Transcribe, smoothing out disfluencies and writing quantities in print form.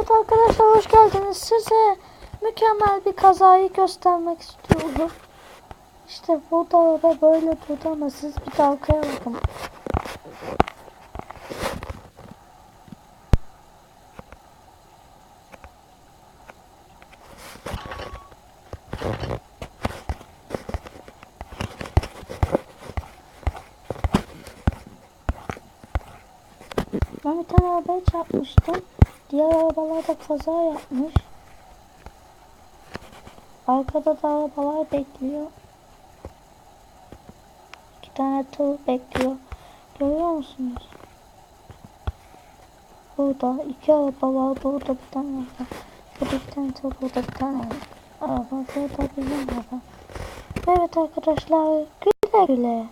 Evet arkadaşlar, hoş geldiniz. Size mükemmel bir kazayı göstermek istiyorum. İşte bu da böyle durdu ama siz bir de arkaya bakın. Ben bir tane arabaya çarpmıştım. Diğer arabalar da kaza yapmış. Arkada da arabalar bekliyor. 2 tane tır bekliyor. Görüyor musunuz? Burada 2 araba var. Burada bir tane var. Burada bir tane tır. Burada bir tane araba. Burada bizim araba. Evet arkadaşlar, güle güle.